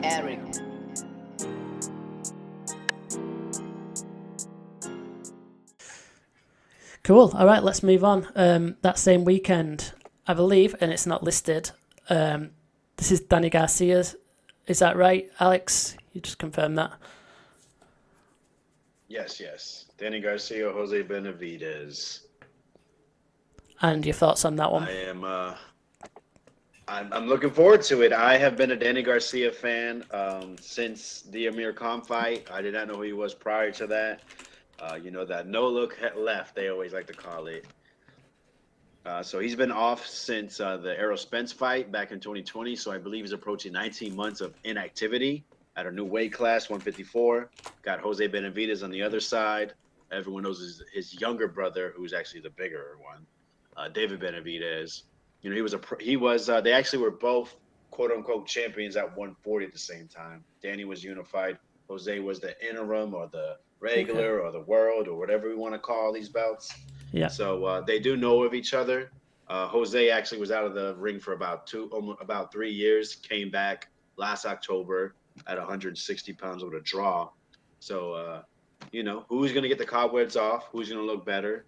Eric. Cool. All right, let's move on. That same weekend, I believe, and it's not listed. This is Danny Garcia. Is that right, Alex? You just confirmed that. Yes. Danny Garcia, Jose Benevidez. And your thoughts on that one? I am. I'm looking forward to it. I have been a Danny Garcia fan since the Amir Khan fight. I did not know who he was prior to that. That no look left, they always like to call it. So he's been off since the Errol Spence fight back in 2020. So I believe he's approaching 19 months of inactivity at a new weight class, 154. Got Jose Benavidez on the other side. Everyone knows his younger brother, who's actually the bigger one, David Benavidez. They actually were both quote unquote champions at 140 at the same time. Danny was unified. Jose was the interim or the regular or the world or whatever we want to call these belts. Yeah. So they do know of each other. Jose actually was out of the ring for about 3 years. Came back last October at 160 pounds with a draw. So who's going to get the cobwebs off? Who's going to look better?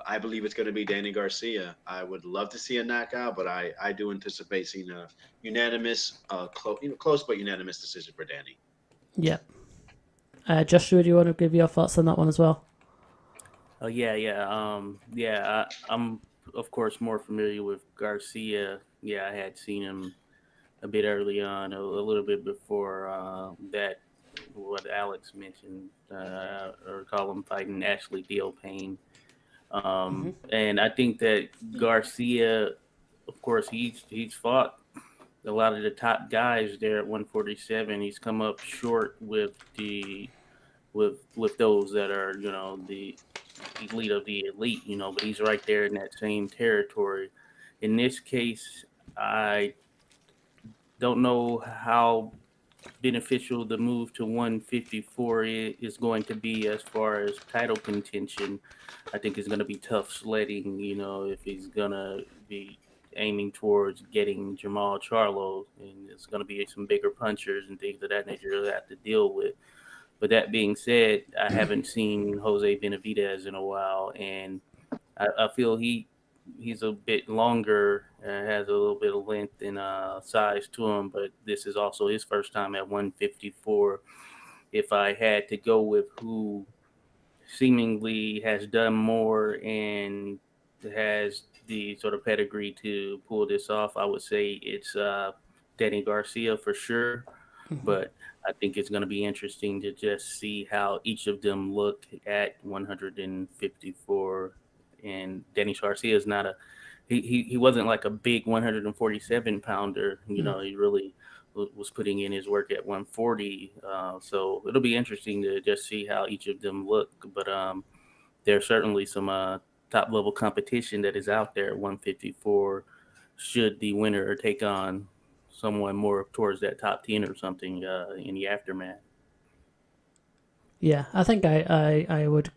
I believe it's going to be Danny Garcia. I would love to see a knockout, but I do anticipate seeing a unanimous, close but unanimous decision for Danny. Yeah. Joshua, do you want to give your thoughts on that one as well? I'm of course more familiar with Garcia. Yeah, I had seen him a bit early on, a little bit before that. What Alex mentioned, I recall him fighting Ashley Deal Payne. And I think that Garcia, of course, he's fought a lot of the top guys there at 147. He's come up short with those that are the elite of the elite, but he's right there in that same territory. In this case, I don't know how beneficial the move to 154 is going to be as far as title contention. I think it's going to be tough sledding, if he's going to be aiming towards getting Jamal Charlo, and it's going to be some bigger punchers and things of that nature he'll have to deal with. But that being said, I haven't seen Jose Benavidez in a while, and I feel he's a bit longer, has a little bit of length and size to him, but this is also his first time at 154. If I had to go with who seemingly has done more and has the sort of pedigree to pull this off, I would say it's Danny Garcia for sure. But I think it's going to be interesting to just see how each of them look at 154. And Danny Garcia is not he wasn't like a big 147 pounder. He really was putting in his work at 140. So it'll be interesting to just see how each of them look. But there's certainly some top level competition that is out there at 154. Should the winner take on someone more towards that top 10 or something in the aftermath? Yeah, I think I would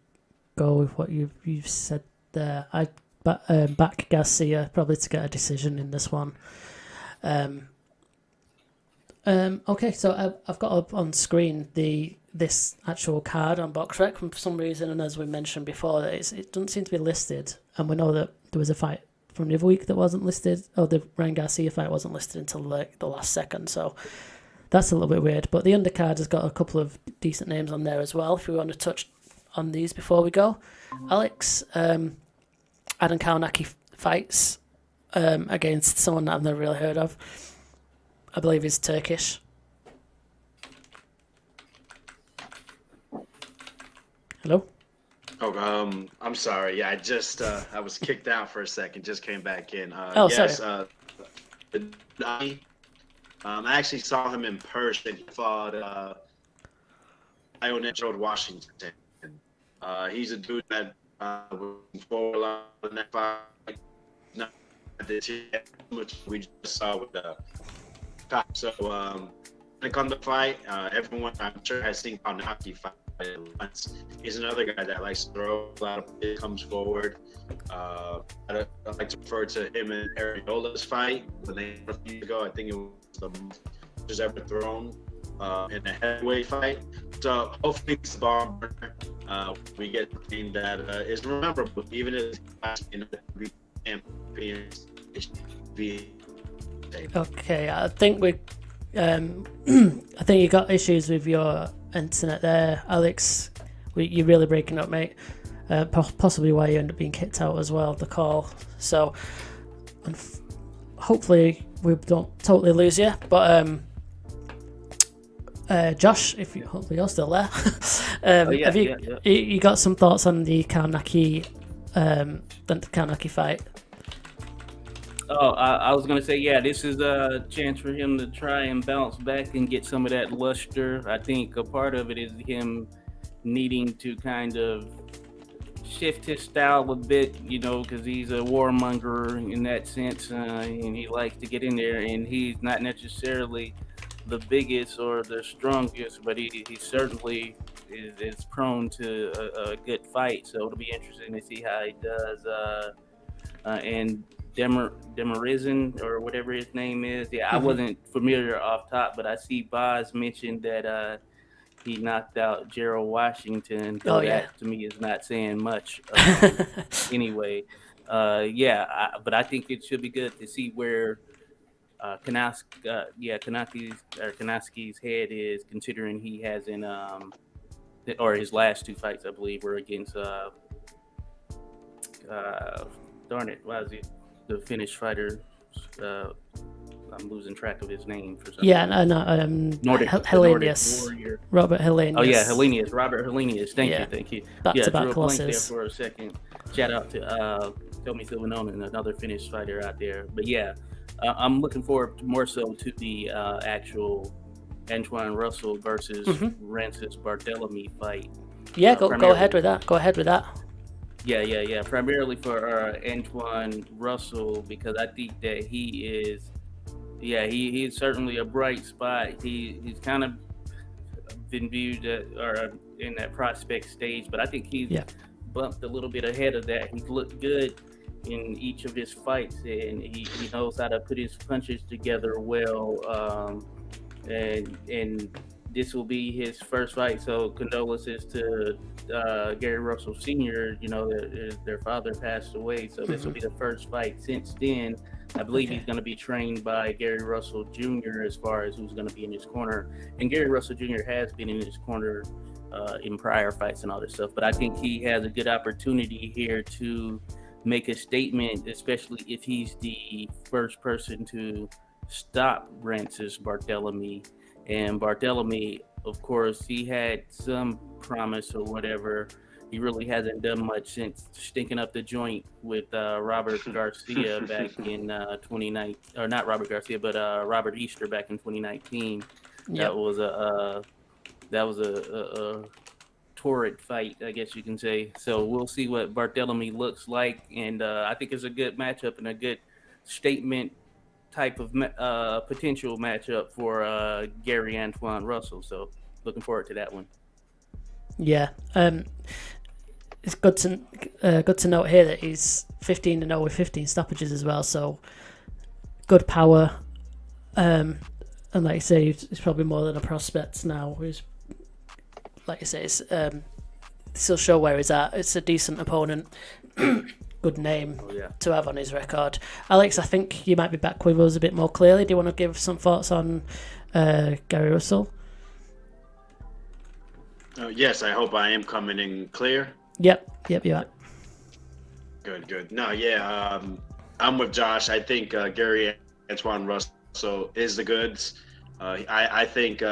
go with what you've said there. I'd back Garcia probably to get a decision in this one. Okay, so I've got up on screen this actual card on BoxRec, and for some reason, and as we mentioned before, it doesn't seem to be listed, and we know that there was a fight from the other week that wasn't listed. The Ryan Garcia fight wasn't listed until like the last second, so that's a little bit weird. But the undercard has got a couple of decent names on there as well. If we want to touch on these before we go, Alex, Adam Kownacki fights against someone that I've never really heard of. I believe he's Turkish. Hello? Oh, I'm sorry. Yeah, I was kicked out for a second. Just came back in. Sorry. I actually saw him in person. He fought Ionet Road, Washington. He's a dude that for a lot of that fight. Not this yet, which we just saw with the top. So when it comes to fight, everyone I'm sure has seen Kownacki fight once. He's another guy that likes to throw a lot of it, comes forward. I like to refer to him and Ariola's fight when they a few years ago. I think it was the most ever thrown in a heavyweight fight. So hopefully it's the barn burner. We get something that is memorable, even if we champions. Okay, I think we, I think you got issues with your internet there, Alex. You're really breaking up, mate. Possibly why you end up being kicked out as well, the call. So, hopefully we don't totally lose you. But Josh, hopefully you're still there. Have you got some thoughts on the Kownacki fight? Oh, I was gonna say, yeah, this is a chance for him to try and bounce back and get some of that luster. I think a part of it is him needing to kind of shift his style a bit, because he's a warmonger in that sense, and he likes to get in there, and he's not necessarily the biggest or the strongest, but he certainly is prone to a good fight. So it'll be interesting to see how he does. And Demirezen, or whatever his name is. Yeah, I wasn't familiar off top, but I see Boz mentioned that he knocked out Gerald Washington. That to me is not saying much. Anyway, but I think it should be good to see where Kownacki's head is, considering he hasn't or his last two fights, I believe, were against darn it, why is he the Finnish fighter? I'm losing track of his name for some reason. Yeah, no, Hellenius. Robert Hellenius. Oh yeah, Robert Hellenius. Thank you. Back-to-back drew a blank there losses. for a second. Shout out to Tommy Silvanonen, another Finnish fighter out there. But yeah, I'm looking forward more so to the actual Antoine Russell versus Rances Barthelemy fight. Yeah, go ahead with that. Yeah. Primarily for Antoine Russell, because I think that he is certainly a bright spot. He's kind of been viewed in that prospect stage, but I think he's bumped a little bit ahead of that. He's looked good in each of his fights, and he knows how to put his punches together well. And this will be his first fight, so condolences to Gary Russell Sr. Their father passed away, so this will be the first fight since then. I believe he's going to be trained by Gary Russell Jr. as far as who's going to be in his corner. And Gary Russell Jr. has been in his corner in prior fights and all this stuff. But I think he has a good opportunity here to make a statement, especially if he's the first person to stop Rances Barthelemy. And Barthelemy, of course, he had some promise or whatever. He really hasn't done much since stinking up the joint with Robert Garcia back in 2019, or not Robert Garcia, but Robert Easter back in 2019. Yep. That was a torrid fight, I guess you can say. So we'll see what Barthelemy looks like, and I think it's a good matchup and a good statement type of potential matchup for Gary Antoine Russell. So looking forward to that one. Yeah. It's good to note here that he's 15-0 with 15 stoppages as well, so good power. And like you say, he's probably more than a prospect now. He's, like you say, still show where he's at. It's a decent opponent. Good name to have on his record. Alex, I think you might be back with us a bit more clearly. Do you want to give some thoughts on Gary Russell? Yes, I hope I am coming in clear. Yep, you are. Good. No, I'm with Josh. I think Gary Antoine Russell is the goods. I think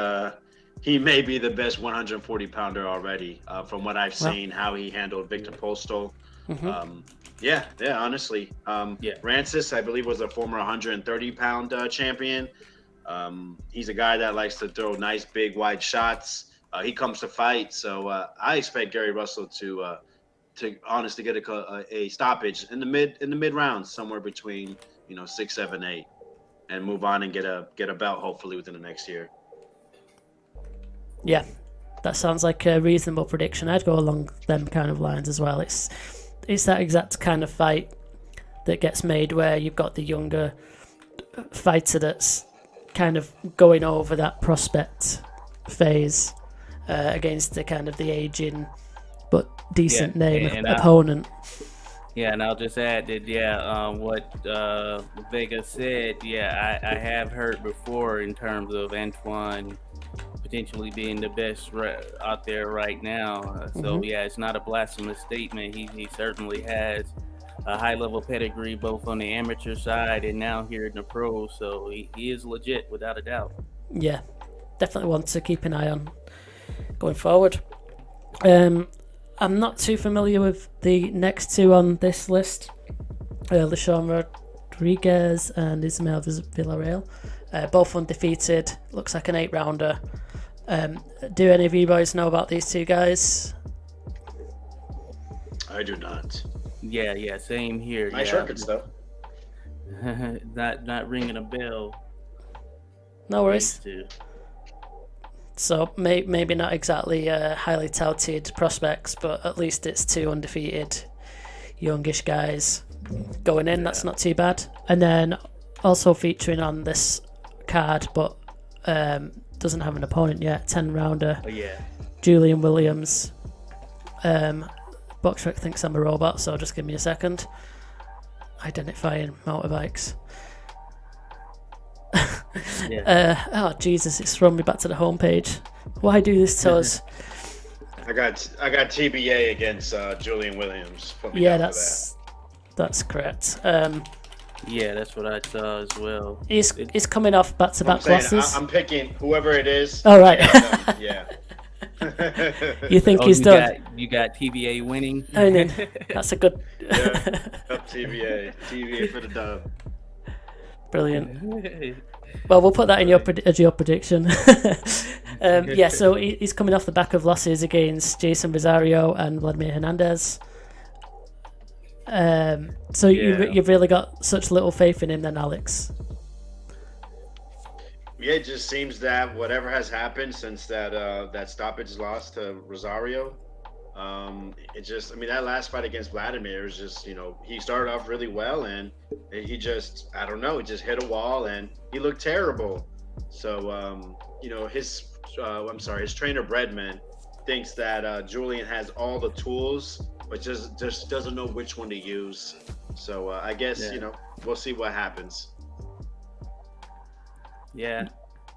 he may be the best 140-pounder already from what I've seen, how he handled Victor Postol. Honestly. Rances, I believe, was a former 130-pound champion. He's a guy that likes to throw nice, big, wide shots. He comes to fight, so I expect Gary Russell to honestly get a stoppage in the mid rounds, somewhere between 6, 7, 8, and move on and get a belt hopefully within the next year. Yeah, that sounds like a reasonable prediction. I'd go along them kind of lines as well. It's that exact kind of fight that gets made where you've got the younger fighter that's kind of going over that prospect phase against the kind of the aging but decent name and opponent. And I'll just add that, what Vega said, I have heard before in terms of Antoine potentially being the best out there right now. So it's not a blasphemous statement. He certainly has a high level pedigree both on the amateur side and now here in the pros. So he is legit without a doubt. Yeah, definitely one to keep an eye on going forward. I'm not too familiar with the next two on this list, LeSean Rodriguez and Ismael Villarreal, both undefeated. Looks like an 8-rounder. Do any of you boys know about these two guys? I do not. Yeah, same here. Nice records though. not ringing a bell. No worries. So maybe not exactly highly touted prospects, but at least it's two undefeated youngish guys going in. That's not too bad. And then also featuring on this card, but doesn't have an opponent yet, 10-rounder. Julian Williams. Boxrec thinks I'm a robot, so just give me a second. Identifying motorbikes. Oh Jesus, it's thrown me back to the homepage. Why do this to us? I got TBA against Julian Williams. Yeah, that's correct. That's what I saw as well. He's coming off back-to-back losses. I'm picking whoever it is. Oh right. Yeah. You think he's done? You got TBA winning. I mean, that's a good. Up TBA for the dub. Brilliant. Well, we'll put that in your prediction. So he's coming off the back of losses against Jason Rosario and Vladimir Hernandez. So you've really got such little faith in him then, Alex? Yeah, it just seems that whatever has happened since that stoppage loss to Rosario, that last fight against Vladimir was just, he started off really well and he just, I don't know, he just hit a wall and he looked terrible. So, his trainer Bredman thinks that Julian has all the tools, but just doesn't know which one to use. So I guess, we'll see what happens. Yeah,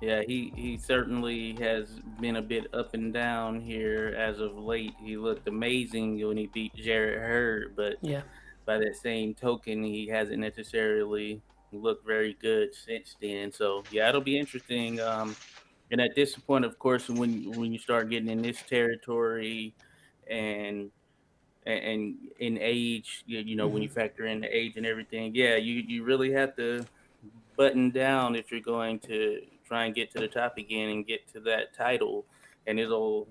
he certainly has been a bit up and down here as of late. He looked amazing when he beat Jarrett Hurd, but by that same token, he hasn't necessarily looked very good since then. So it'll be interesting. And at this point, of course, when you start getting in this territory, and in age, when you factor in the age and everything, you really have to button down if you're going to try and get to the top again and get to that title. And we'll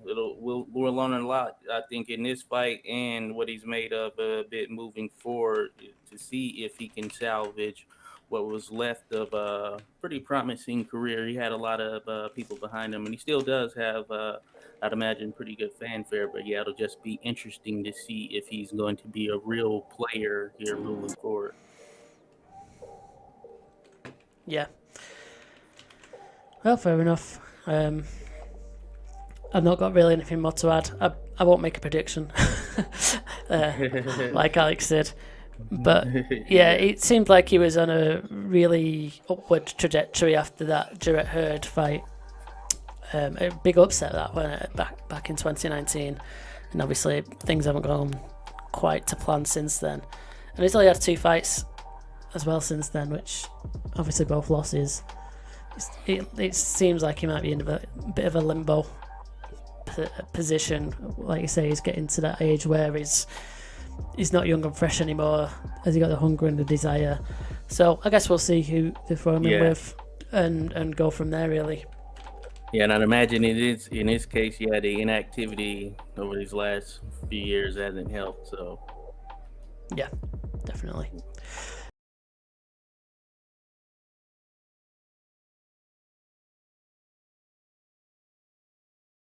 learn a lot, I think, in this fight and what he's made of a bit moving forward to see if he can salvage what was left of a pretty promising career. He had a lot of people behind him, and he still does have, I'd imagine, pretty good fanfare. But it'll just be interesting to see if he's going to be a real player here moving forward. Yeah. Well, fair enough. I've not got really anything more to add. I won't make a prediction, like Alex did. But it seemed like he was on a really upward trajectory after that Jarrett Hurd fight. A big upset that went back in 2019, and obviously things haven't gone quite to plan since then. And he's only had 2 fights as well since then, which obviously both losses. It seems like he might be in a bit of a limbo position. Like you say, he's getting to that age where he's not young and fresh anymore. Has he got the hunger and the desire? So I guess we'll see who they throw him in with and go from there, really. Yeah, and I'd imagine it is, in his case, the inactivity over these last few years hasn't helped. So yeah, definitely.